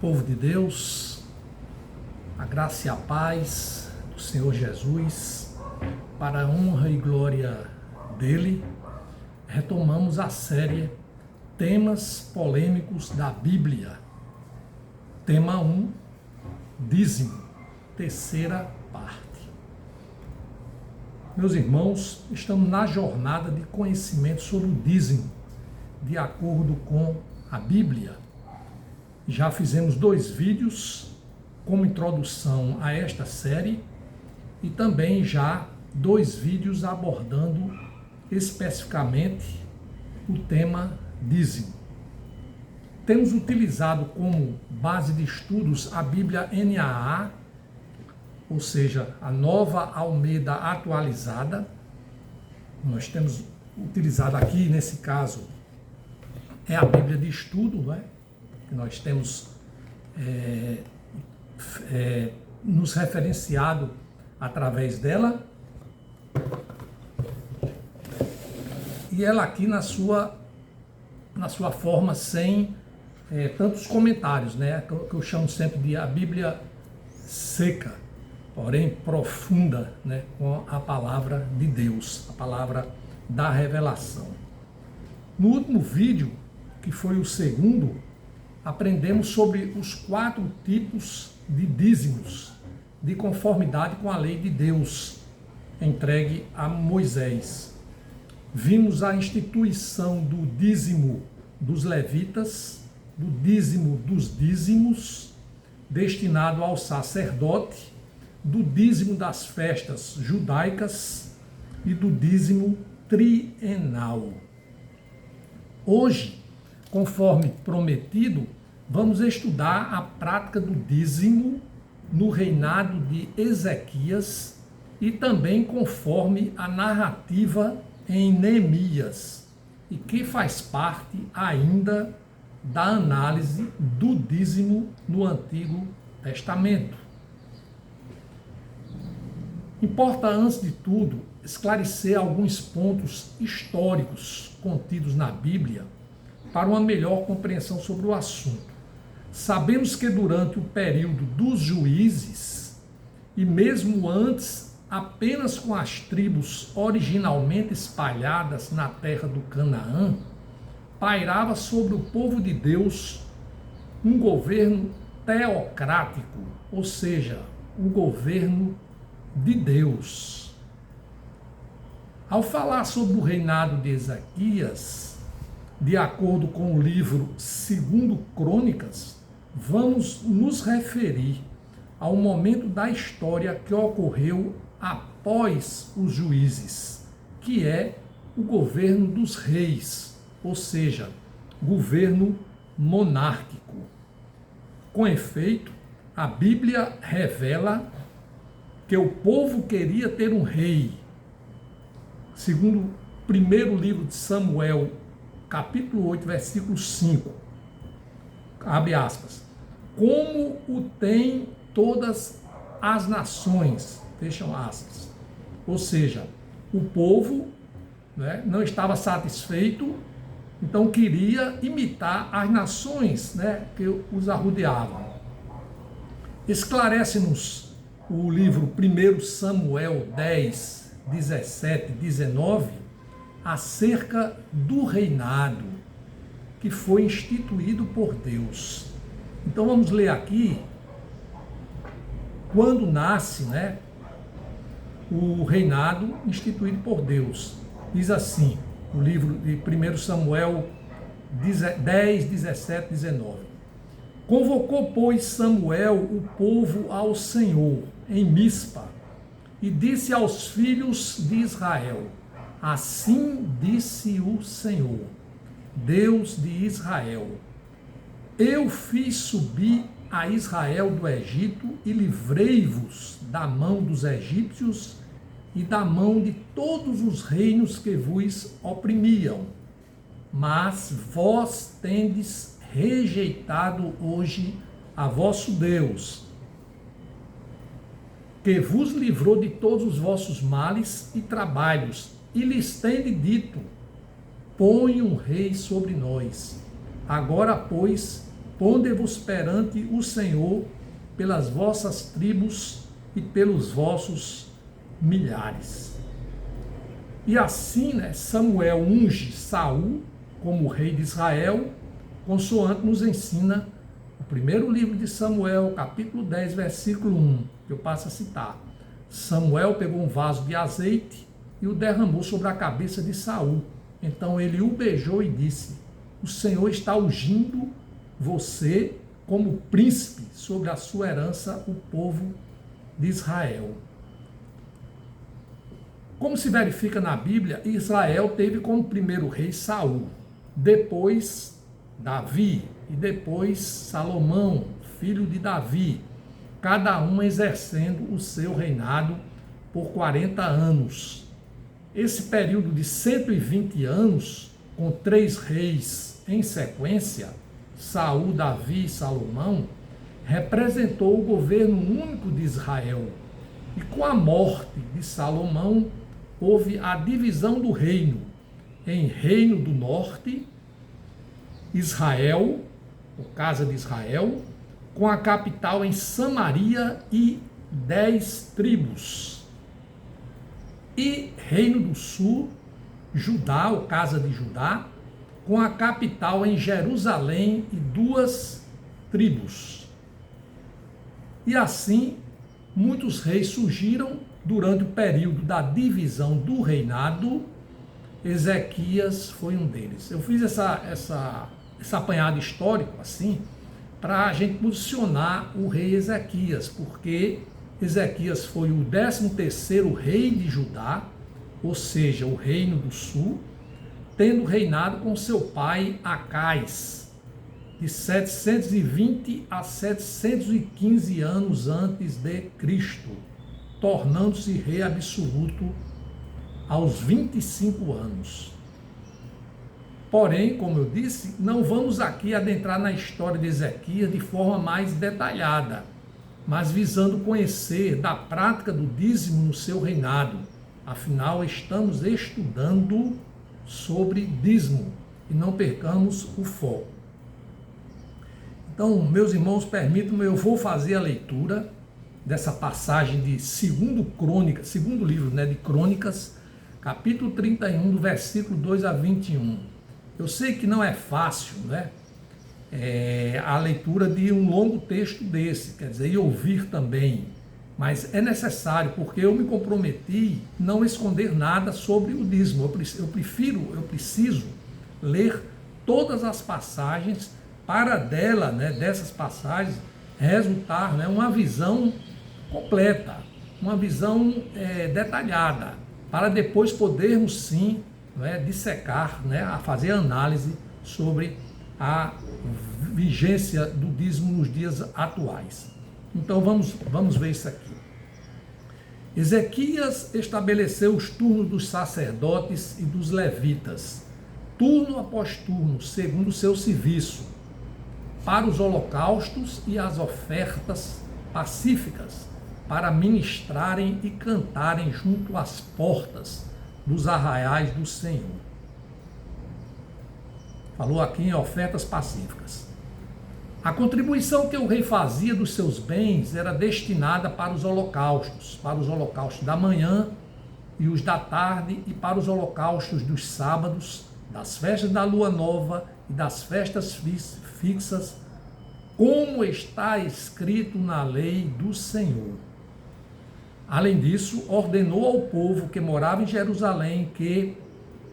Povo de Deus, a graça e a paz do Senhor Jesus, para a honra e glória dele, retomamos a série Temas Polêmicos da Bíblia. Tema 1, dízimo, terceira parte. Meus irmãos, estamos na jornada de conhecimento sobre o dízimo, de acordo com a Bíblia. Já fizemos 2 vídeos como introdução a esta série e também já 2 vídeos abordando especificamente o tema dízimo. Temos utilizado como base de estudos a Bíblia NAA, ou seja, a Nova Almeida Atualizada. Nós temos utilizado aqui, nesse caso, é a Bíblia de estudo, não é? Que nós temos nos referenciado através dela. E ela aqui na sua forma sem tantos comentários, né? Que eu chamo sempre de a Bíblia seca, porém profunda, né? Com a palavra de Deus, a palavra da revelação. No último vídeo, que foi o segundo, aprendemos sobre os 4 tipos de dízimos, de conformidade com a lei de Deus, entregue a Moisés. Vimos a instituição do dízimo dos levitas, do dízimo dos dízimos, destinado ao sacerdote, do dízimo das festas judaicas e do dízimo trienal. Hoje, conforme prometido, vamos estudar a prática do dízimo no reinado de Ezequias e também conforme a narrativa em Neemias, e que faz parte ainda da análise do dízimo no Antigo Testamento. Importa, antes de tudo, esclarecer alguns pontos históricos contidos na Bíblia para uma melhor compreensão sobre o assunto. Sabemos que durante o período dos juízes, e mesmo antes, apenas com as tribos originalmente espalhadas na terra do Canaã, pairava sobre o povo de Deus um governo teocrático, ou seja, o governo de Deus. Ao falar sobre o reinado de Ezequias, de acordo com o livro 2 Crônicas, vamos nos referir ao momento da história que ocorreu após os juízes, que é o governo dos reis, ou seja, governo monárquico. Com efeito, a Bíblia revela que o povo queria ter um rei. Segundo o primeiro livro de Samuel, capítulo 8, versículo 5, abre aspas, como o tem todas as nações, fecham aspas. Ou seja, o povo, né, não estava satisfeito, então queria imitar as nações, né, que os arrodeavam. Esclarece-nos o livro 1 Samuel 10, 17, 19, acerca do reinado que foi instituído por Deus. Então vamos ler aqui, quando nasce, né, o reinado instituído por Deus. Diz assim, o livro de 1 Samuel 10, 17, 19. Convocou, pois, Samuel o povo ao Senhor em Mispa e disse aos filhos de Israel, assim disse o Senhor, Deus de Israel, eu fiz subir a Israel do Egito e livrei-vos da mão dos egípcios e da mão de todos os reinos que vos oprimiam. Mas vós tendes rejeitado hoje a vosso Deus, que vos livrou de todos os vossos males e trabalhos, e lhes tende dito, põe um rei sobre nós. Agora, pois, ponde-vos perante o Senhor pelas vossas tribos e pelos vossos milhares. E assim, Samuel unge Saul como rei de Israel, consoante nos ensina o primeiro livro de Samuel, capítulo 10, versículo 1, que eu passo a citar. Samuel pegou um vaso de azeite e o derramou sobre a cabeça de Saul. Então ele o beijou e disse: o Senhor está ungindo você como príncipe sobre a sua herança, o povo de Israel. Como se verifica na Bíblia, Israel teve como primeiro rei Saul, depois Davi e depois Salomão, filho de Davi, cada um exercendo o seu reinado por 40 anos. Esse período de 120 anos, com 3 reis em sequência, Saul, Davi e Salomão, representou o governo único de Israel. E com a morte de Salomão, houve a divisão do reino em Reino do Norte, Israel, ou Casa de Israel, com a capital em Samaria e 10 tribos. E Reino do Sul, Judá, ou Casa de Judá, com a capital em Jerusalém e 2 tribos. E assim, muitos reis surgiram durante o período da divisão do reinado. Ezequias foi um deles. Eu fiz esse apanhado histórico assim, para a gente posicionar o rei Ezequias, porque Ezequias foi o 13º rei de Judá, ou seja, o Reino do Sul, tendo reinado com seu pai Acais, de 720 a 715 anos antes de Cristo, tornando-se rei absoluto aos 25 anos. Porém, como eu disse, não vamos aqui adentrar na história de Ezequias de forma mais detalhada, mas visando conhecer da prática do dízimo no seu reinado. Afinal, estamos estudando sobre dízimo e não percamos o foco. Então, meus irmãos, permitam-me, eu vou fazer a leitura dessa passagem de segundo livro de Crônicas, capítulo 31, do versículo 2 a 21. Eu sei que não é fácil, a leitura de um longo texto desse, quer dizer, e ouvir também, mas é necessário, porque eu me comprometi não esconder nada sobre o dízimo. Eu preciso ler todas as passagens para dessas passagens resultar uma visão completa, uma visão detalhada, para depois podermos sim dissecar, a fazer análise sobre a vigência do dízimo nos dias atuais. Então vamos ver isso aqui. Ezequias estabeleceu os turnos dos sacerdotes e dos levitas, turno após turno, segundo o seu serviço, para os holocaustos e as ofertas pacíficas, para ministrarem e cantarem junto às portas dos arraiais do Senhor. Falou aqui em ofertas pacíficas. A contribuição que o rei fazia dos seus bens era destinada para os holocaustos da manhã e os da tarde, e para os holocaustos dos sábados, das festas da lua nova e das festas fixas, como está escrito na lei do Senhor. Além disso, ordenou ao povo que morava em Jerusalém que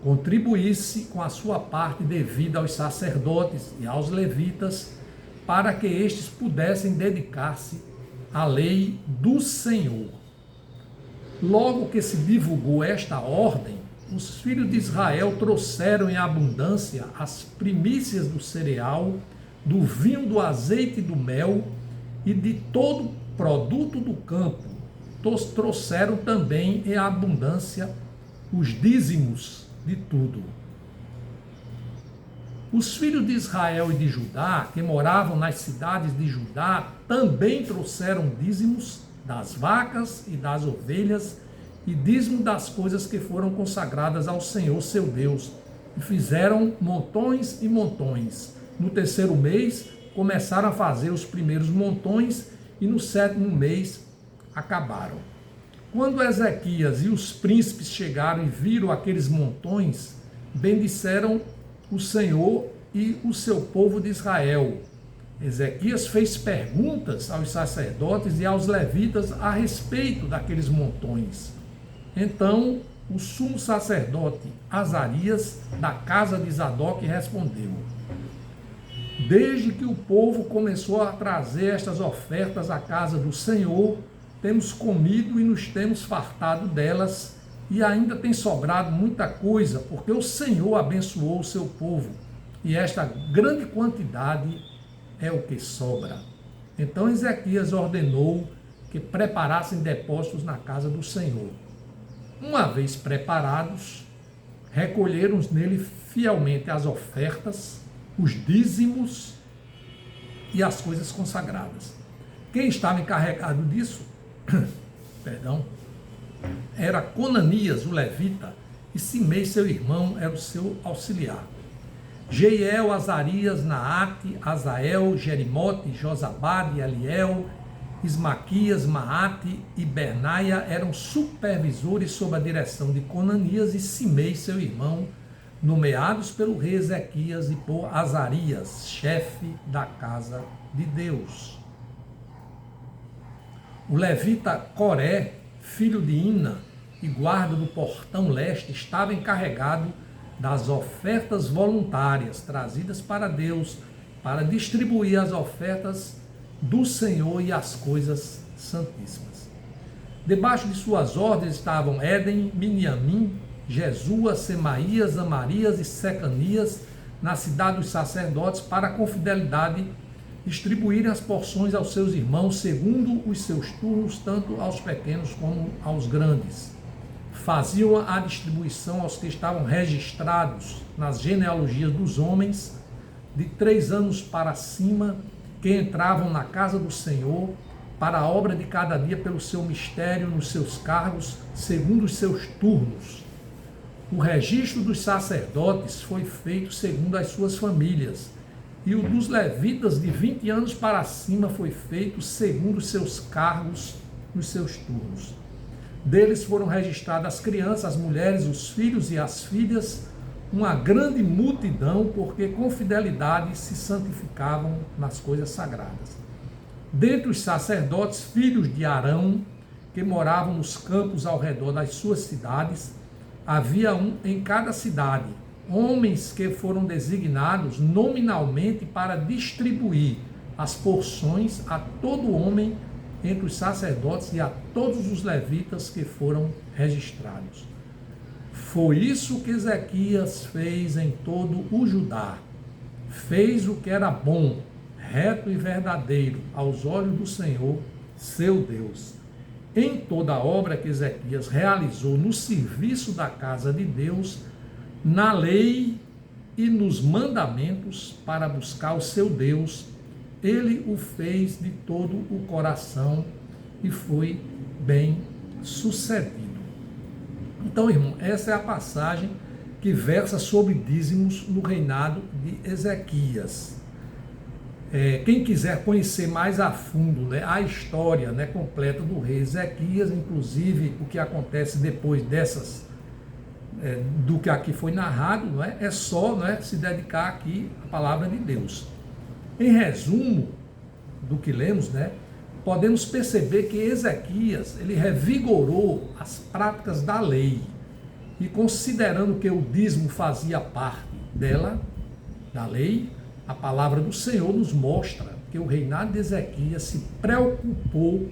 contribuísse com a sua parte devida aos sacerdotes e aos levitas, para que estes pudessem dedicar-se à lei do Senhor. Logo que se divulgou esta ordem, os filhos de Israel trouxeram em abundância as primícias do cereal, do vinho, do azeite e do mel, e de todo produto do campo. Trouxeram também em abundância os dízimos de tudo. Os filhos de Israel e de Judá, que moravam nas cidades de Judá, também trouxeram dízimos das vacas e das ovelhas, e dízimo das coisas que foram consagradas ao Senhor seu Deus, e fizeram montões e montões. No terceiro mês, começaram a fazer os primeiros montões e no 7º mês acabaram. Quando Ezequias e os príncipes chegaram e viram aqueles montões, bendisseram o Senhor e o seu povo de Israel. Ezequias fez perguntas aos sacerdotes e aos levitas a respeito daqueles montões. Então, o sumo sacerdote Azarias, da casa de Zadok, respondeu: desde que o povo começou a trazer estas ofertas à casa do Senhor, temos comido e nos temos fartado delas, e ainda tem sobrado muita coisa, porque o Senhor abençoou o seu povo, e esta grande quantidade é o que sobra. Então Ezequias ordenou que preparassem depósitos na casa do Senhor. Uma vez preparados, recolheram nele fielmente as ofertas, os dízimos e as coisas consagradas. Quem estava encarregado disso, era Conanias, o levita, e Simei, seu irmão, era o seu auxiliar. Jeiel, Azarias, Naate, Azael, Jerimote, Josabade, Eliel, Ismaquias, Maate e Bernaia eram supervisores sob a direção de Conanias e Simei, seu irmão, nomeados pelo rei Ezequias e por Azarias, chefe da casa de Deus. O levita Coré, filho de Ina e guarda do portão leste, estava encarregado das ofertas voluntárias trazidas para Deus, para distribuir as ofertas do Senhor e as coisas santíssimas. Debaixo de suas ordens estavam Éden, Miniamim, Jesua, Semaías, Amarias e Secanias, na cidade dos sacerdotes, para com fidelidade distribuírem as porções aos seus irmãos, segundo os seus turnos, tanto aos pequenos como aos grandes. Faziam a distribuição aos que estavam registrados nas genealogias dos homens, de 3 anos para cima, que entravam na casa do Senhor, para a obra de cada dia pelo seu mistério, nos seus cargos, segundo os seus turnos. O registro dos sacerdotes foi feito segundo as suas famílias, e o dos levitas de 20 anos para cima foi feito segundo os seus cargos, nos seus turnos. Deles foram registradas as crianças, as mulheres, os filhos e as filhas, uma grande multidão, porque com fidelidade se santificavam nas coisas sagradas. Dentre os sacerdotes, filhos de Arão, que moravam nos campos ao redor das suas cidades, havia um em cada cidade, homens que foram designados nominalmente para distribuir as porções a todo homem entre os sacerdotes e a todos os levitas que foram registrados. Foi isso que Ezequias fez em todo o Judá. Fez o que era bom, reto e verdadeiro aos olhos do Senhor, seu Deus. Em toda a obra que Ezequias realizou no serviço da casa de Deus, na lei e nos mandamentos para buscar o seu Deus, ele o fez de todo o coração e foi bem sucedido. Então, irmão, essa é a passagem que versa sobre dízimos no reinado de Ezequias. Quem quiser conhecer mais a fundo, a história, completa do rei Ezequias, inclusive o que acontece depois do que aqui foi narrado, é só se dedicar aqui à palavra de Deus. Em resumo do que lemos, podemos perceber que Ezequias ele revigorou as práticas da lei e, considerando que o dízimo fazia parte dela, da lei, a palavra do Senhor nos mostra que o reinado de Ezequias se preocupou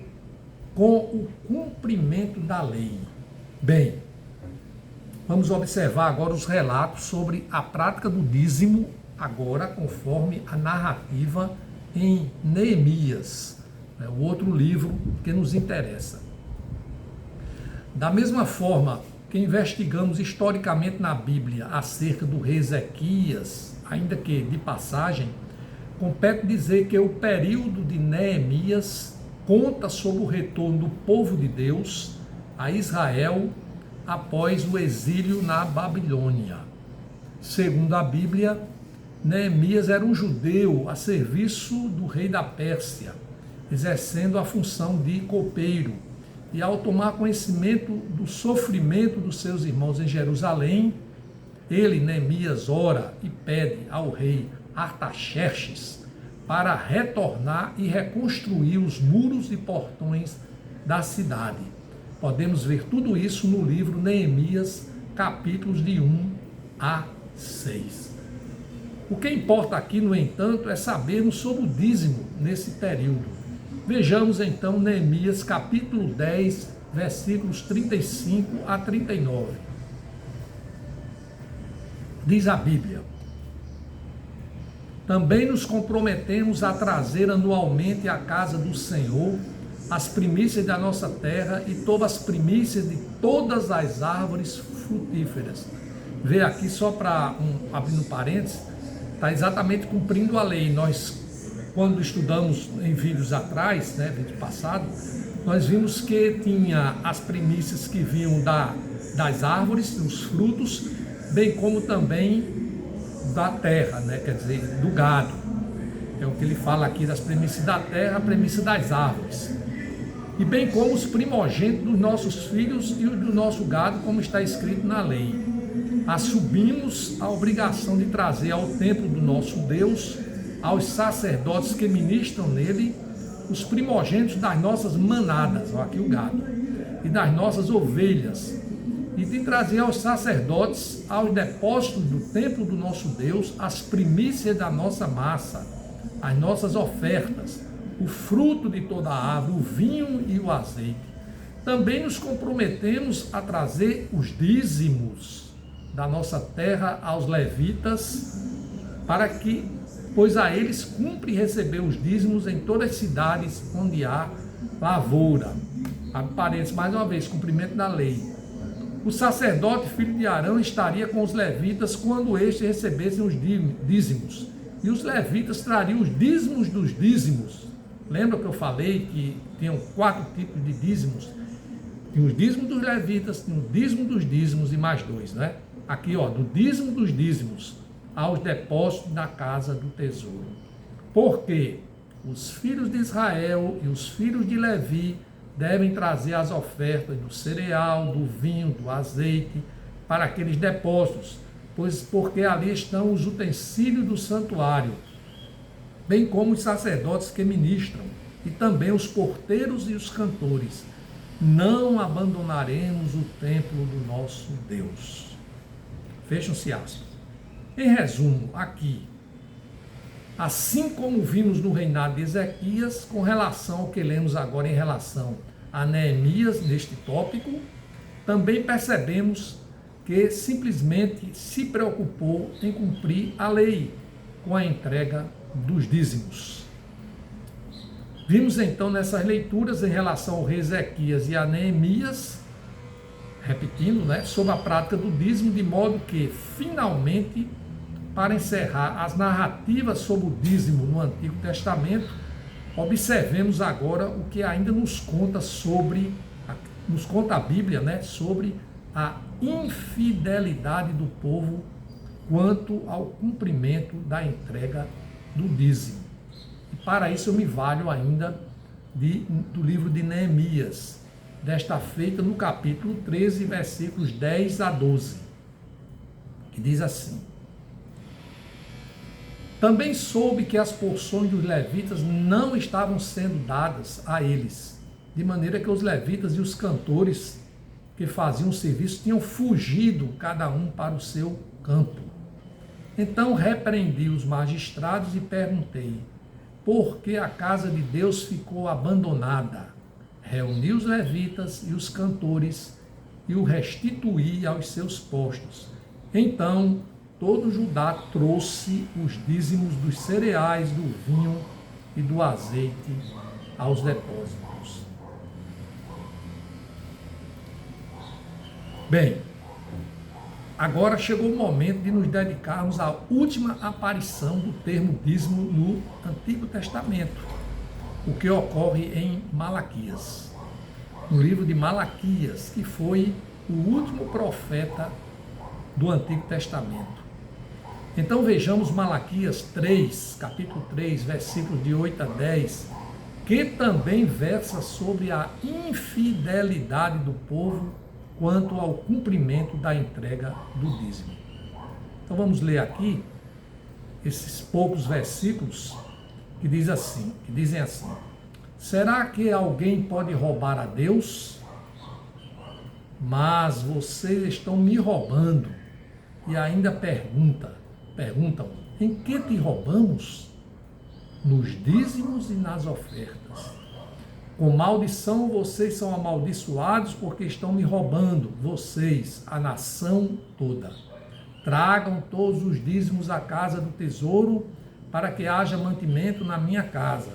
com o cumprimento da lei. Bem, vamos observar agora os relatos sobre a prática do dízimo, agora conforme a narrativa em Neemias, o outro livro que nos interessa. Da mesma forma que investigamos historicamente na Bíblia acerca do rei Ezequias, ainda que de passagem, compete dizer que o período de Neemias conta sobre o retorno do povo de Deus a Israel após o exílio na Babilônia. Segundo a Bíblia, Neemias era um judeu a serviço do rei da Pérsia, exercendo a função de copeiro. E ao tomar conhecimento do sofrimento dos seus irmãos em Jerusalém, ele, Neemias, ora e pede ao rei Artaxerxes para retornar e reconstruir os muros e portões da cidade. Podemos ver tudo isso no livro Neemias, capítulos de 1 a 6. O que importa aqui, no entanto, é sabermos sobre o dízimo nesse período. Vejamos então Neemias capítulo 10, versículos 35 a 39. Diz a Bíblia: também nos comprometemos a trazer anualmente à casa do Senhor as primícias da nossa terra e todas as primícias de todas as árvores frutíferas. Vê aqui, só para abrindo parênteses, está exatamente cumprindo a lei. Nós, quando estudamos em vídeos atrás, vídeo passado, nós vimos que tinha as primícias que vinham das árvores, dos frutos, bem como também da terra, quer dizer, do gado. É o que ele fala aqui das primícias da terra, a primícia das árvores. E bem como os primogênitos dos nossos filhos e do nosso gado, como está escrito na lei. Assumimos a obrigação de trazer ao templo do nosso Deus, aos sacerdotes que ministram nele, os primogênitos das nossas manadas, ó, aqui o gado, e das nossas ovelhas, e de trazer aos sacerdotes, aos depósitos do templo do nosso Deus, as primícias da nossa massa, as nossas ofertas, o fruto de toda a árvore, o vinho e o azeite. Também nos comprometemos a trazer os dízimos da nossa terra aos levitas, para que, pois a eles cumpre receber os dízimos em todas as cidades onde há lavoura. Abre parênteses, mais uma vez, cumprimento da lei. O sacerdote, filho de Arão, estaria com os levitas quando estes recebessem os dízimos. E os levitas trariam os dízimos dos dízimos. Lembra que eu falei que tinham 4 tipos de dízimos? Tinha os dízimos dos levitas, tinha o dízimo dos dízimos e mais 2, Aqui, do dízimo dos dízimos aos depósitos da casa do tesouro. Porque os filhos de Israel e os filhos de Levi devem trazer as ofertas do cereal, do vinho, do azeite para aqueles depósitos, porque ali estão os utensílios do santuário, bem como os sacerdotes que ministram, e também os porteiros e os cantores. Não abandonaremos o templo do nosso Deus. Fecham-se aspas. Em resumo, aqui, assim como vimos no reinado de Ezequias, com relação ao que lemos agora em relação a Neemias, neste tópico, também percebemos que simplesmente se preocupou em cumprir a lei com a entrega dos dízimos. Vimos então nessas leituras em relação ao rei Ezequias e a Neemias, repetindo, sobre a prática do dízimo, de modo que, finalmente, para encerrar as narrativas sobre o dízimo no Antigo Testamento, observemos agora o que ainda nos conta a Bíblia, sobre a infidelidade do povo quanto ao cumprimento da entrega do dízimo. E para isso eu me valho ainda do livro de Neemias, desta feita no capítulo 13, versículos 10 a 12, que diz assim: também soube que as porções dos levitas não estavam sendo dadas a eles, de maneira que os levitas e os cantores que faziam o serviço tinham fugido cada um para o seu campo. Então repreendi os magistrados e perguntei: por que a casa de Deus ficou abandonada? Reuni os levitas e os cantores e o restituí aos seus postos. Então todo Judá trouxe os dízimos dos cereais, do vinho e do azeite aos depósitos. Bem, agora chegou o momento de nos dedicarmos à última aparição do termo dízimo no Antigo Testamento, o que ocorre em Malaquias, no livro de Malaquias, que foi o último profeta do Antigo Testamento. Então vejamos Malaquias 3, capítulo 3, versículos de 8 a 10, que também versa sobre a infidelidade do povo quanto ao cumprimento da entrega do dízimo. Então vamos ler aqui esses poucos versículos que dizem assim: será que alguém pode roubar a Deus? Mas vocês estão me roubando. E ainda perguntam, em que te roubamos? Nos dízimos e nas ofertas. Com maldição vocês são amaldiçoados, porque estão me roubando, vocês, a nação toda. Tragam todos os dízimos à casa do tesouro, para que haja mantimento na minha casa.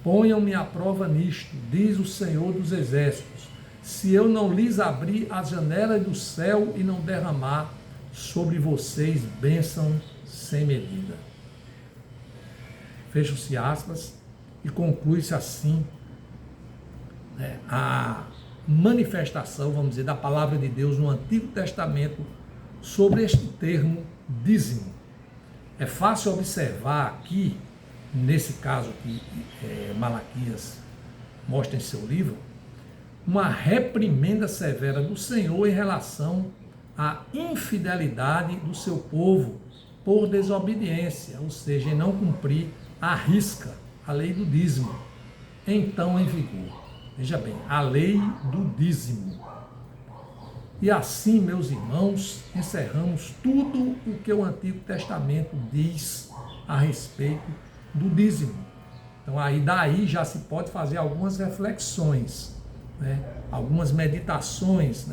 Ponham-me à prova nisto, diz o Senhor dos Exércitos, se eu não lhes abrir as janelas do céu e não derramar sobre vocês bênção sem medida. Fecha-se aspas e conclui-se assim a manifestação, vamos dizer, da palavra de Deus no Antigo Testamento sobre este termo dízimo. É fácil observar aqui, nesse caso que Malaquias mostra em seu livro, uma reprimenda severa do Senhor em relação à infidelidade do seu povo por desobediência, ou seja, em não cumprir à risca a lei do dízimo, então em vigor. Veja bem, a lei do dízimo. E assim, meus irmãos, encerramos tudo o que o Antigo Testamento diz a respeito do dízimo. Então, daí já se pode fazer algumas reflexões, algumas meditações,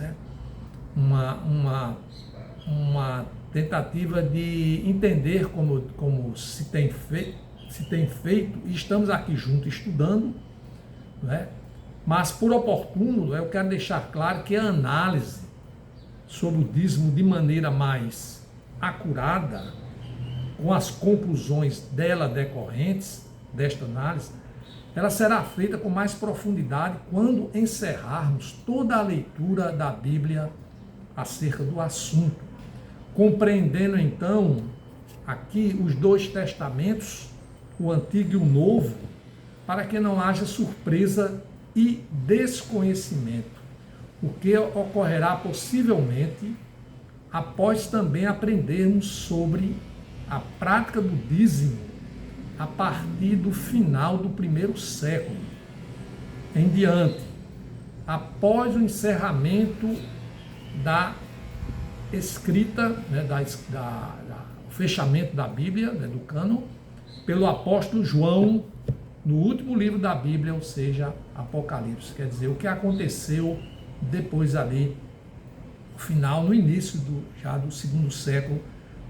uma tentativa de entender como se tem feito, e estamos aqui juntos estudando, mas por oportuno, eu quero deixar claro que a análise sobre o dízimo de maneira mais acurada, com as conclusões dela decorrentes desta análise, ela será feita com mais profundidade quando encerrarmos toda a leitura da Bíblia acerca do assunto, compreendendo então aqui os dois testamentos, o Antigo e o Novo, para que não haja surpresa e desconhecimento, o que ocorrerá possivelmente após também aprendermos sobre a prática do dízimo a partir do final do primeiro século em diante, após o encerramento da escrita, o fechamento da Bíblia, do cânon, pelo apóstolo João, no último livro da Bíblia, ou seja, Apocalipse. Quer dizer, o que aconteceu depois ali, no final, no início já do segundo século,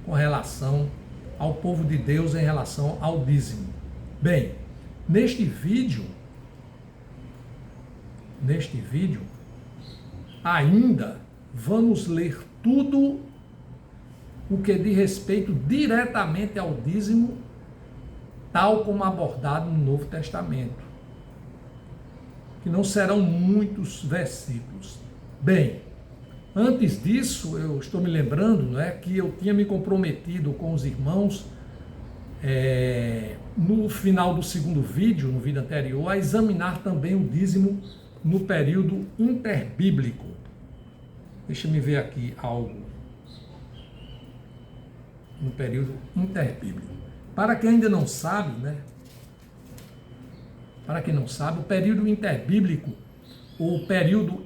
com relação ao povo de Deus, em relação ao dízimo. Bem, neste vídeo, ainda vamos ler tudo o que diz respeito diretamente ao dízimo, tal como abordado no Novo Testamento, que não serão muitos versículos. Bem, antes disso, eu estou me lembrando que eu tinha me comprometido com os irmãos, no final do segundo vídeo, no vídeo anterior, a examinar também o dízimo no período interbíblico. Deixa eu ver aqui algo. No período interbíblico. Para quem ainda não sabe, o período interbíblico, o período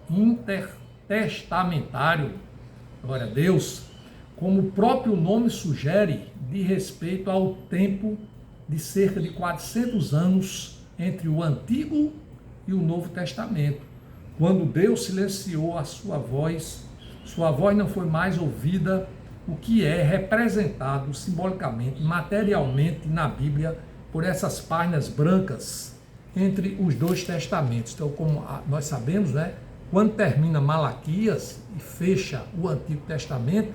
intertestamentário, glória a Deus, como o próprio nome sugere, de respeito ao tempo de cerca de 400 anos entre o Antigo e o Novo Testamento, quando Deus silenciou a sua voz não foi mais ouvida, o que é representado simbolicamente, materialmente na Bíblia, por essas páginas brancas entre os dois testamentos. Então, como nós sabemos, quando termina Malaquias e fecha o Antigo Testamento,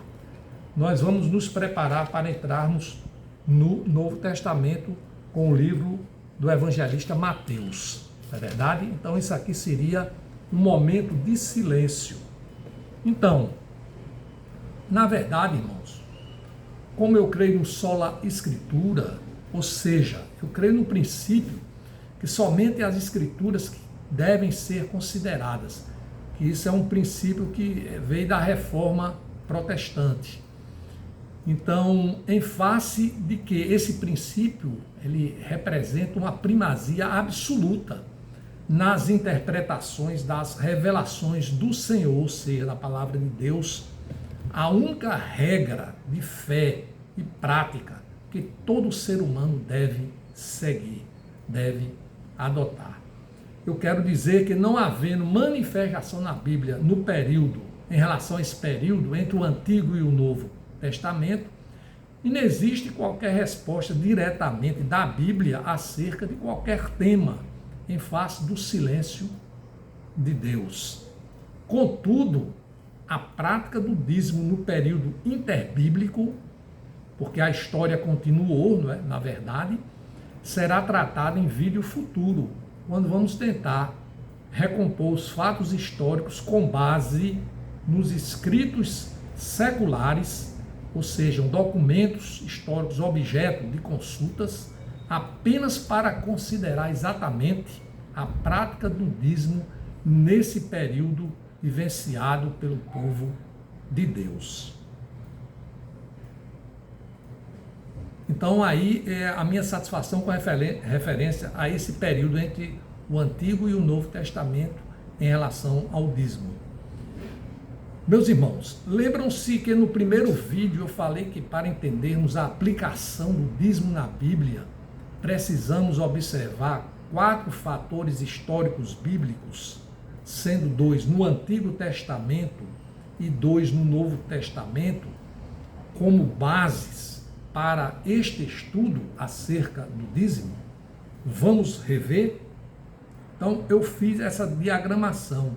nós vamos nos preparar para entrarmos no Novo Testamento com o livro do evangelista Mateus. Não é verdade? Então, isso aqui seria um momento de silêncio. Então, Na verdade, irmãos, como eu creio no sola escritura, ou seja, eu creio no princípio que somente as escrituras que devem ser consideradas, que isso é um princípio que veio da reforma protestante. Então, em face de que esse princípio, ele representa uma primazia absoluta nas interpretações das revelações do Senhor, ou seja, da palavra de Deus, a única regra de fé e prática que todo ser humano deve seguir, deve adotar. Eu quero dizer que não havendo manifestação na Bíblia no período, em relação a esse período entre o Antigo e o Novo Testamento, e não existe qualquer resposta diretamente da Bíblia acerca de qualquer tema em face do silêncio de Deus. Contudo, a prática do dízimo no período interbíblico, porque a história continuou, não é? Na verdade, será tratada em vídeo futuro, quando vamos tentar recompor os fatos históricos com base nos escritos seculares, ou sejam, documentos históricos objeto de consultas, apenas para considerar exatamente a prática do dízimo nesse período vivenciado pelo povo de Deus. Então aí é a minha satisfação com referência a esse período entre o Antigo e o Novo Testamento em relação ao dízimo. Meus irmãos, lembram-se que no primeiro vídeo eu falei que para entendermos a aplicação do dízimo na Bíblia, precisamos observar 4 fatores históricos bíblicos, sendo 2 no Antigo Testamento e 2 no Novo Testamento, como bases para este estudo acerca do dízimo. Vamos rever? Então, eu fiz essa diagramação.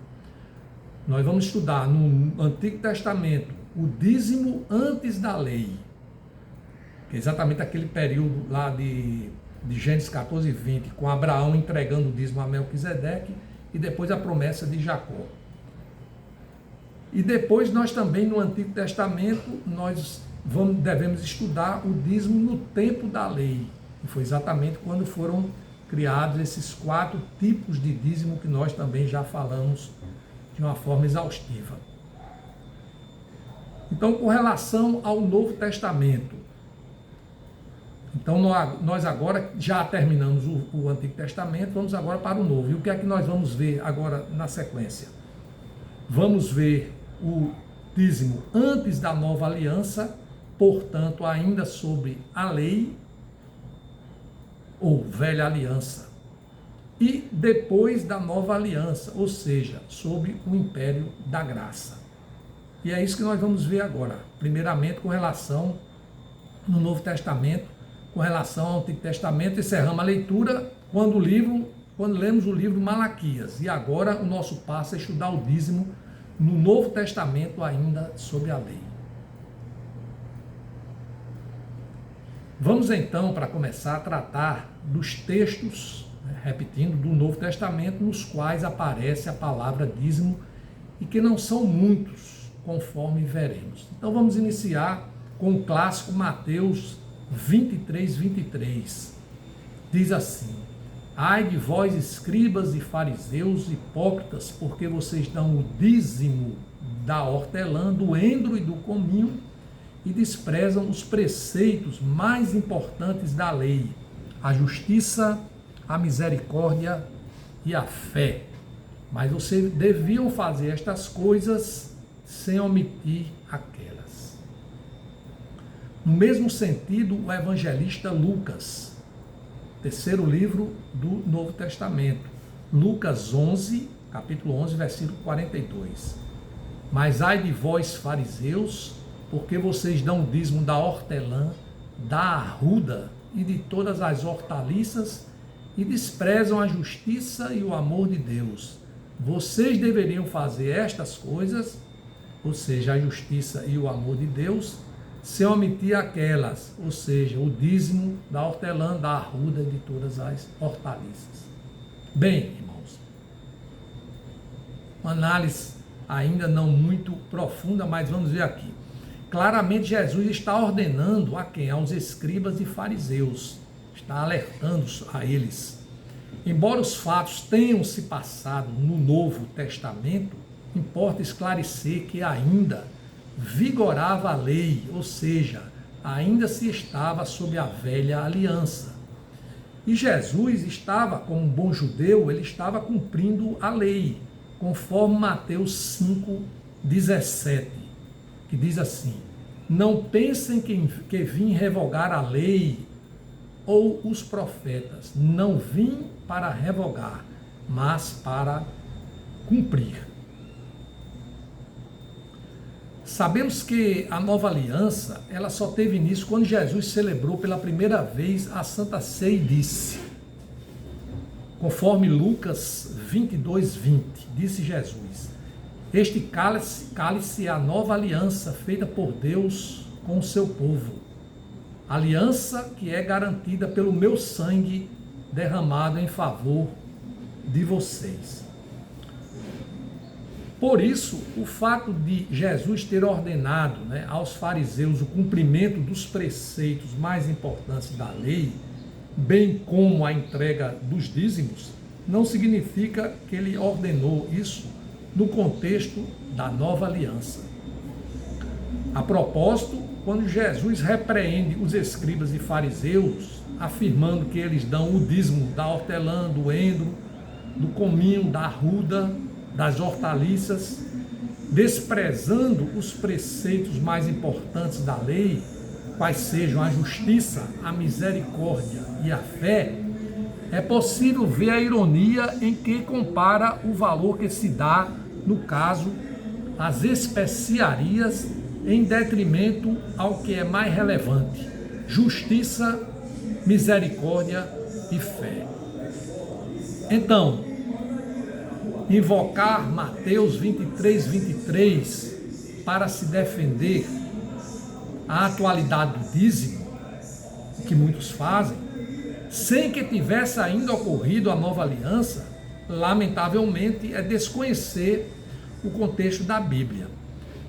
Nós vamos estudar no Antigo Testamento o dízimo antes da lei, que é exatamente aquele período lá de Gênesis 14 e 20, com Abraão entregando o dízimo a Melquisedeque, e depois a promessa de Jacó. E depois nós também no Antigo Testamento, devemos estudar o dízimo no tempo da lei, que foi exatamente quando foram criados esses 4 tipos de dízimo que nós também já falamos de uma forma exaustiva. Então, com relação ao Novo Testamento, então nós agora já terminamos o Antigo Testamento, vamos agora para o Novo. E o que é que nós vamos ver agora na sequência? Vamos ver o dízimo antes da Nova Aliança, portanto, ainda sobre a lei ou velha aliança, e depois da nova aliança, ou seja, sob o império da graça. E é isso que nós vamos ver agora, primeiramente com relação no Novo Testamento, com relação ao Antigo Testamento. Encerramos a leitura quando lemos o livro Malaquias, e agora o nosso passo é estudar o dízimo no Novo Testamento ainda sob a lei. Vamos então, para começar, a tratar dos textos, repetindo, do Novo Testamento, nos quais aparece a palavra dízimo e que não são muitos, conforme veremos. Então vamos iniciar com o clássico Mateus 23, 23. Diz assim: ai de vós, escribas e fariseus, hipócritas, porque vocês dão o dízimo da hortelã, do endro e do cominho, e desprezam os preceitos mais importantes da lei, a justiça, a misericórdia e a fé. Mas vocês deviam fazer estas coisas sem omitir aquelas. No mesmo sentido, o evangelista Lucas, terceiro livro do Novo Testamento, Lucas 11, capítulo 11, versículo 42. Mas ai de vós, fariseus, porque vocês dão o dízimo da hortelã, da arruda e de todas as hortaliças e desprezam a justiça e o amor de Deus. Vocês deveriam fazer estas coisas, ou seja, a justiça e o amor de Deus, sem omitir aquelas, ou seja, o dízimo da hortelã, da arruda e de todas as hortaliças. Bem, irmãos, uma análise ainda não muito profunda, mas vamos ver aqui. claramente Jesus está ordenando a quem? Aos escribas e fariseus. Está alertando a eles. Embora os fatos tenham se passado no Novo Testamento, importa esclarecer que ainda vigorava a lei, ou seja, ainda se estava sob a velha aliança. E Jesus estava, como um bom judeu, ele estava cumprindo a lei, conforme Mateus 5,17, que diz assim: não pensem que vim revogar a lei ou os profetas. Não vim para revogar, mas para cumprir. Sabemos que a nova aliança, ela só teve início quando Jesus celebrou pela primeira vez a Santa Ceia e disse, conforme Lucas 22:20, disse Jesus: este cálice é a nova aliança feita por Deus com o seu povo. Aliança que é garantida pelo meu sangue derramado em favor de vocês. Por isso, o fato de Jesus ter ordenado, aos fariseus o cumprimento dos preceitos mais importantes da lei, bem como a entrega dos dízimos, não significa que ele ordenou isso no contexto da nova aliança. A propósito, quando Jesus repreende os escribas e fariseus, afirmando que eles dão o dízimo da hortelã, do endro, do cominho, da arruda, das hortaliças, desprezando os preceitos mais importantes da lei, quais sejam a justiça, a misericórdia e a fé, é possível ver a ironia em que compara o valor que se dá, no caso, às especiarias, em detrimento ao que é mais relevante: justiça, misericórdia e fé. Então, invocar Mateus 23:23 para se defender a atualidade do dízimo, que muitos fazem, sem que tivesse ainda ocorrido a nova aliança, lamentavelmente é desconhecer o contexto da Bíblia.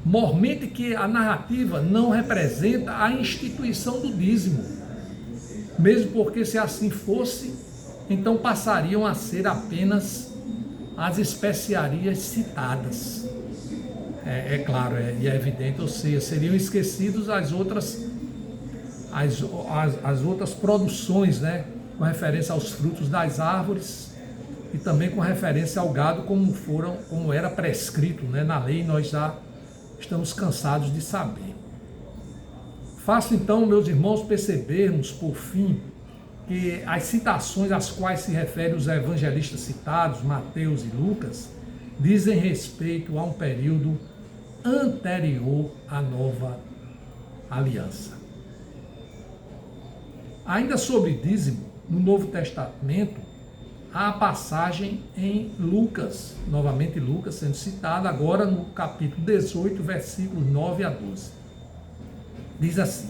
Mormente que a narrativa não representa a instituição do dízimo, mesmo porque, se assim fosse, então passariam a ser apenas as especiarias citadas. É claro, e é evidente, ou seja, seriam esquecidos as outras produções, com referência aos frutos das árvores e também com referência ao gado, como era prescrito, na lei, nós já estamos cansados de saber. Faço então, meus irmãos, percebermos, por fim, que as citações às quais se referem os evangelistas citados, Mateus e Lucas, dizem respeito a um período anterior à nova aliança. Ainda sobre dízimo, no Novo Testamento, há a passagem em Lucas, novamente Lucas sendo citado, agora no capítulo 18, versículos 9 a 12. Diz assim: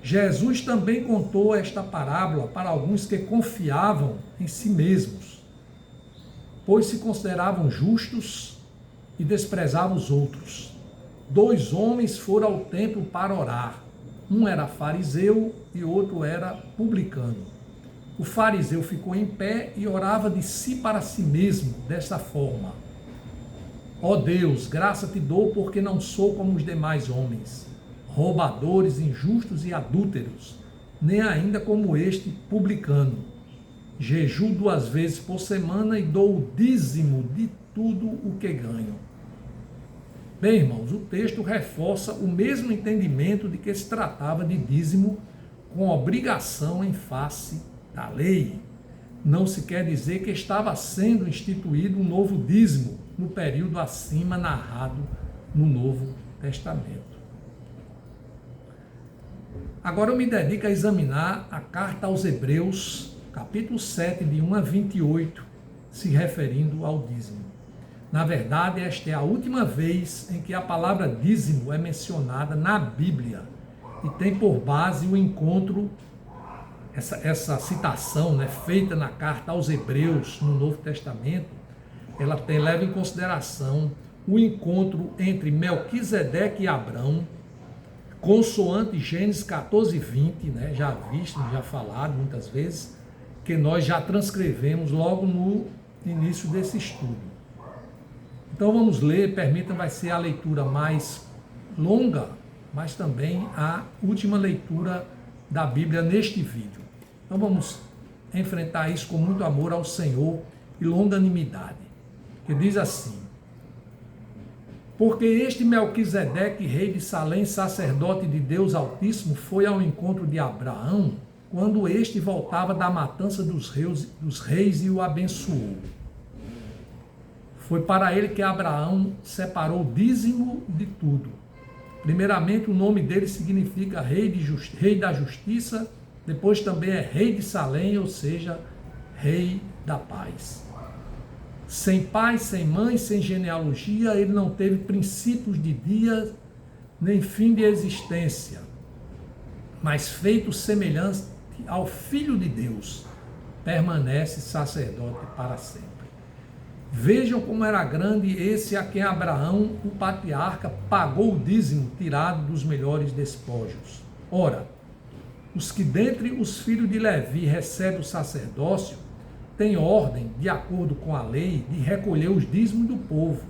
Jesus também contou esta parábola para alguns que confiavam em si mesmos, pois se consideravam justos e desprezavam os outros. 2 homens foram ao templo para orar. Um era fariseu e outro era publicano. O fariseu ficou em pé e orava de si para si mesmo, desta forma: ó Deus, graça te dou porque não sou como os demais homens, roubadores, injustos e adúlteros, nem ainda como este publicano. Jejuo 2 vezes por semana e dou o dízimo de tudo o que ganho. Bem, irmãos, o texto reforça o mesmo entendimento de que se tratava de dízimo com obrigação em face da lei. Não se quer dizer que estava sendo instituído um novo dízimo no período acima narrado no Novo Testamento. Agora eu me dedico a examinar a carta aos Hebreus, capítulo 7, de 1 a 28, se referindo ao dízimo. Na verdade, esta é a última vez em que a palavra dízimo é mencionada na Bíblia e tem por base o encontro, essa citação, feita na carta aos Hebreus no Novo Testamento, ela leva em consideração o encontro entre Melquisedeque e Abrão, consoante Gênesis 14, 20, né, já visto, já falado muitas vezes, que nós já transcrevemos logo no início desse estudo. Então vamos ler, permitam, vai ser a leitura mais longa, mas também a última leitura da Bíblia neste vídeo. Então vamos enfrentar isso com muito amor ao Senhor e longanimidade, que diz assim: porque este Melquisedeque, rei de Salém, sacerdote de Deus Altíssimo, foi ao encontro de Abraão, quando este voltava da matança dos reis e o abençoou. Foi para ele que Abraão separou o dízimo de tudo. Primeiramente, o nome dele significa rei da justiça, depois também é rei de Salém, ou seja, rei da paz. Sem pai, sem mãe, sem genealogia, ele não teve princípios de dia, nem fim de existência, mas feito semelhante ao Filho de Deus, permanece sacerdote para sempre. Vejam como era grande esse a quem Abraão, o patriarca, pagou o dízimo tirado dos melhores despojos. Ora, os que dentre os filhos de Levi recebem o sacerdócio, têm ordem, de acordo com a lei, de recolher os dízimos do povo,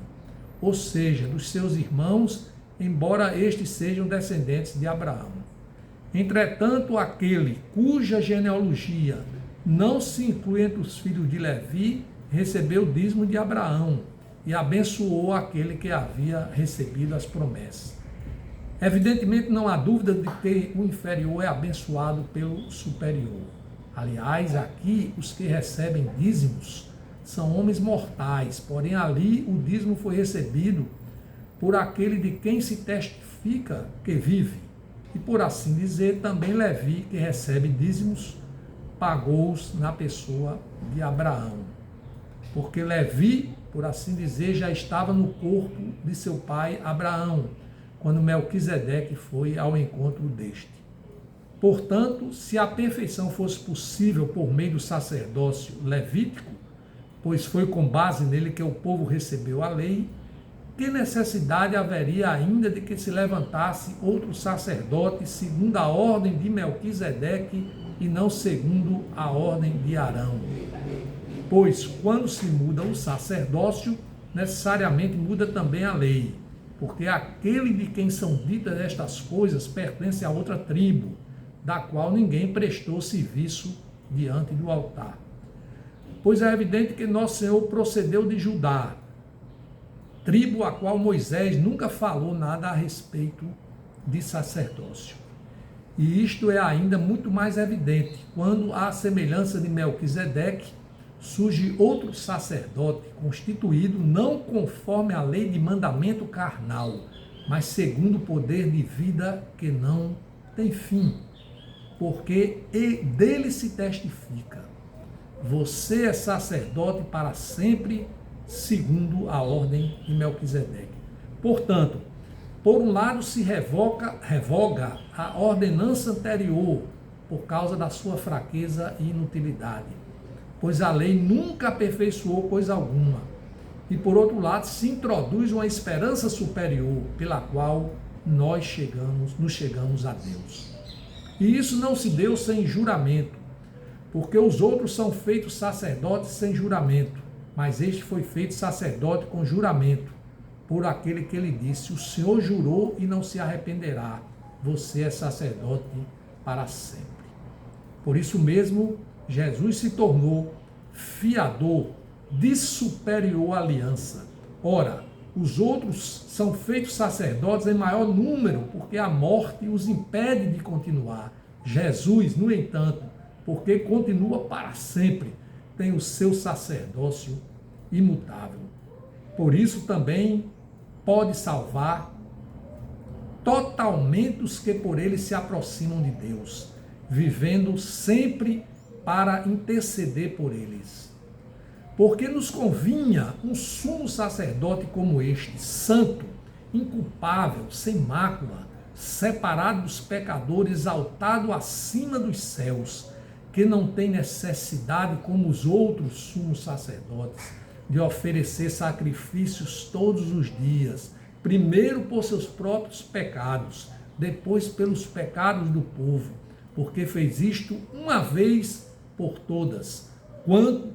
ou seja, dos seus irmãos, embora estes sejam descendentes de Abraão. Entretanto, aquele cuja genealogia não se inclui entre os filhos de Levi, recebeu o dízimo de Abraão e abençoou aquele que havia recebido as promessas. Evidentemente, não há dúvida de que o inferior é abençoado pelo superior. Aliás, aqui os que recebem dízimos são homens mortais, porém ali o dízimo foi recebido por aquele de quem se testifica que vive. E por assim dizer, também Levi, que recebe dízimos, pagou-os na pessoa de Abraão. Porque Levi, por assim dizer, já estava no corpo de seu pai Abraão, quando Melquisedeque foi ao encontro deste. Portanto, se a perfeição fosse possível por meio do sacerdócio levítico, pois foi com base nele que o povo recebeu a lei, que necessidade haveria ainda de que se levantasse outro sacerdote segundo a ordem de Melquisedeque e não segundo a ordem de Arão? Pois quando se muda o sacerdócio, necessariamente muda também a lei, porque aquele de quem são ditas estas coisas pertence a outra tribo, da qual ninguém prestou serviço diante do altar. Pois é evidente que nosso Senhor procedeu de Judá, tribo a qual Moisés nunca falou nada a respeito de sacerdócio. E isto é ainda muito mais evidente quando, à semelhança de Melquisedeque, surge outro sacerdote constituído não conforme a lei de mandamento carnal, mas segundo o poder de vida que não tem fim, porque dele se testifica: você é sacerdote para sempre, segundo a ordem de Melquisedeque. Portanto, por um lado se revoga a ordenança anterior por causa da sua fraqueza e inutilidade, pois a lei nunca aperfeiçoou coisa alguma. E por outro lado se introduz uma esperança superior pela qual nos chegamos a Deus. E isso não se deu sem juramento, porque os outros são feitos sacerdotes sem juramento, mas este foi feito sacerdote com juramento, por aquele que lhe disse: o Senhor jurou e não se arrependerá, você é sacerdote para sempre. Por isso mesmo, Jesus se tornou fiador de superior aliança. Ora, os outros são feitos sacerdotes em maior número, porque a morte os impede de continuar. Jesus, no entanto, porque continua para sempre, tem o seu sacerdócio imutável. Por isso também pode salvar totalmente os que por ele se aproximam de Deus, vivendo sempre para interceder por eles. Porque nos convinha um sumo sacerdote como este, santo, inculpável, sem mácula, separado dos pecadores, exaltado acima dos céus, que não tem necessidade, como os outros sumos sacerdotes, de oferecer sacrifícios todos os dias, primeiro por seus próprios pecados, depois pelos pecados do povo, porque fez isto uma vez por todas,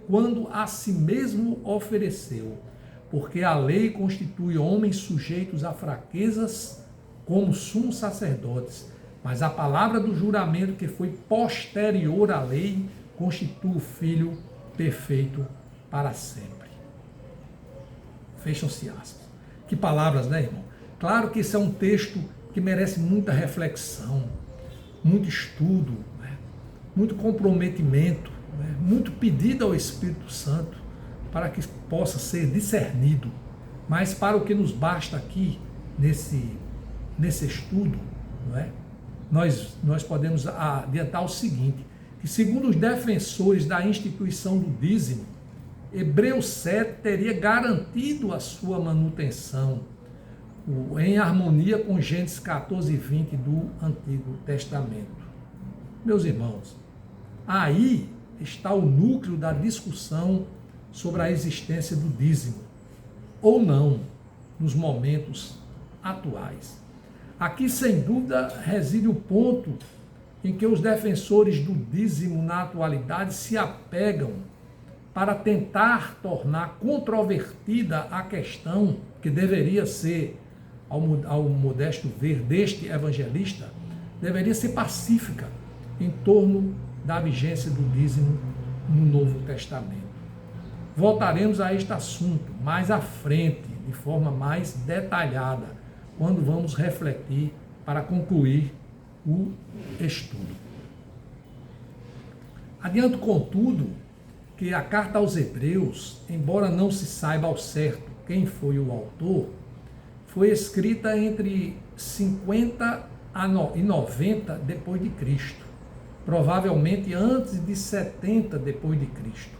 quando a si mesmo ofereceu, porque a lei constitui homens sujeitos a fraquezas como sumos sacerdotes, mas a palavra do juramento que foi posterior à lei constitui o Filho perfeito para sempre. Fecham-se aspas. Que palavras, né, irmão? Claro que esse é um texto que merece muita reflexão, muito estudo, né? Muito comprometimento, né? Muito pedido ao Espírito Santo para que possa ser discernido. Mas para o que nos basta aqui, nesse estudo, não é? Nós podemos adiantar o seguinte, que segundo os defensores da instituição do dízimo, Hebreus 7 teria garantido a sua manutenção em harmonia com Gênesis 14 e 20 do Antigo Testamento. Meus irmãos, aí está o núcleo da discussão sobre a existência do dízimo, ou não, nos momentos atuais. Aqui, sem dúvida, reside o ponto em que os defensores do dízimo na atualidade se apegam para tentar tornar controvertida a questão que deveria ser, ao modesto ver deste evangelista, deveria ser pacífica em torno da vigência do dízimo no Novo Testamento. Voltaremos a este assunto mais à frente, de forma mais detalhada, quando vamos refletir para concluir o estudo. Adianto, contudo, que a carta aos Hebreus, embora não se saiba ao certo quem foi o autor, foi escrita entre 50 e 90 depois de Cristo, provavelmente antes de 70 depois de Cristo,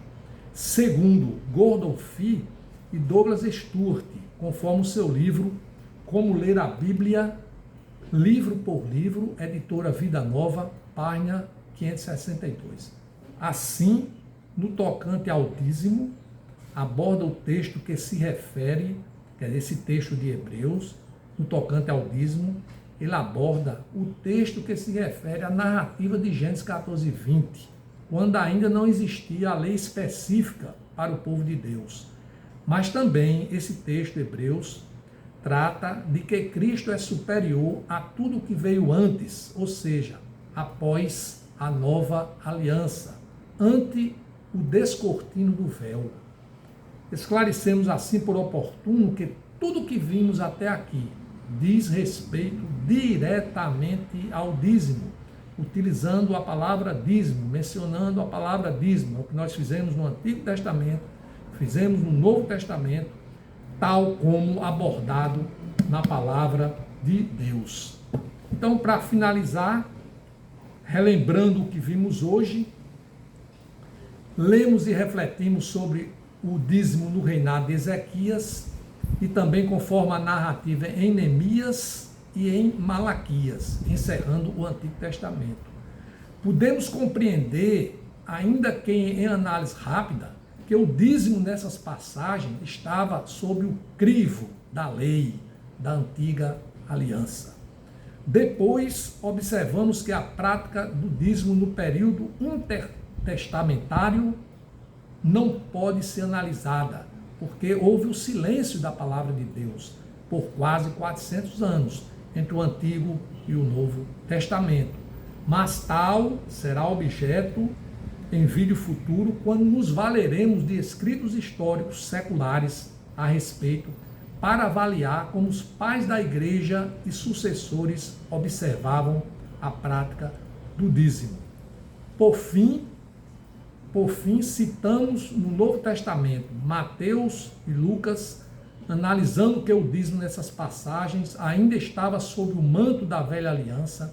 segundo Gordon Fee e Douglas Stuart, conforme o seu livro Como Ler a Bíblia, livro por livro, editora Vida Nova, página 562. Assim, no tocante ao dízimo, aborda o texto que se refere, que é esse texto de Hebreus, no tocante ao dízimo, ele aborda o texto que se refere à narrativa de Gênesis 14 e 20, quando ainda não existia a lei específica para o povo de Deus. Mas também esse texto, Hebreus, trata de que Cristo é superior a tudo que veio antes, ou seja, após a nova aliança, ante o descortino do véu. Esclarecemos assim por oportuno que tudo que vimos até aqui diz respeito diretamente ao dízimo, utilizando a palavra dízimo, mencionando a palavra dízimo, é o que nós fizemos no Antigo Testamento, fizemos no Novo Testamento, tal como abordado na palavra de Deus. Então, para finalizar, relembrando o que vimos hoje, lemos e refletimos sobre o dízimo no reinado de Ezequias e também conforme a narrativa em Neemias e em Malaquias, encerrando o Antigo Testamento. Podemos compreender, ainda que em análise rápida, que o dízimo nessas passagens estava sob o crivo da lei da antiga aliança. Depois, observamos que a prática do dízimo no período intertestamentário não pode ser analisada, porque houve o silêncio da palavra de Deus por quase 400 anos entre o Antigo e o Novo Testamento. Mas tal será objeto em vídeo futuro, quando nos valeremos de escritos históricos seculares a respeito, para avaliar como os pais da igreja e sucessores observavam a prática do dízimo. Por fim, citamos no Novo Testamento Mateus e Lucas, analisando que o dízimo nessas passagens ainda estava sob o manto da velha aliança.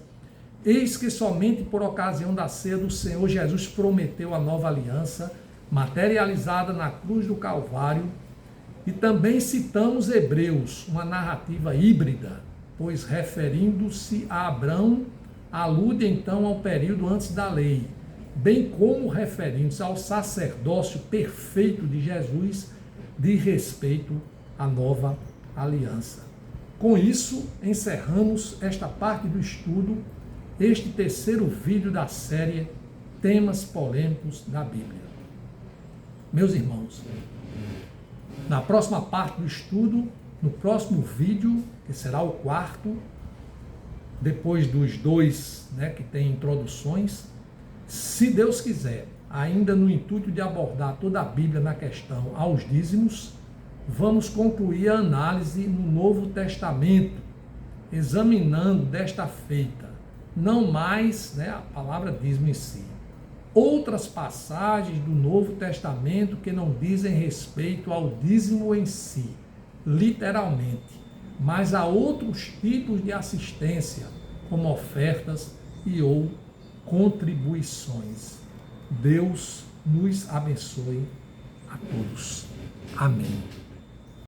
Eis que somente por ocasião da ceia do Senhor Jesus prometeu a nova aliança, materializada na cruz do Calvário. E também citamos Hebreus, uma narrativa híbrida, pois referindo-se a Abrão, alude então ao período antes da lei, bem como referindo-se ao sacerdócio perfeito de Jesus, de respeito à nova aliança. Com isso, encerramos esta parte do estudo, este terceiro vídeo da série Temas Polêmicos da Bíblia. Meus irmãos, na próxima parte do estudo, no próximo vídeo, que será o quarto, depois dos dois, que tem introduções, se Deus quiser, ainda no intuito de abordar toda a Bíblia na questão aos dízimos, vamos concluir a análise no Novo Testamento, examinando desta feita, não mais a palavra dízimo em si, outras passagens do Novo Testamento que não dizem respeito ao dízimo em si, literalmente, mas a outros tipos de assistência, como ofertas e ou contribuições. Deus nos abençoe a todos. Amém.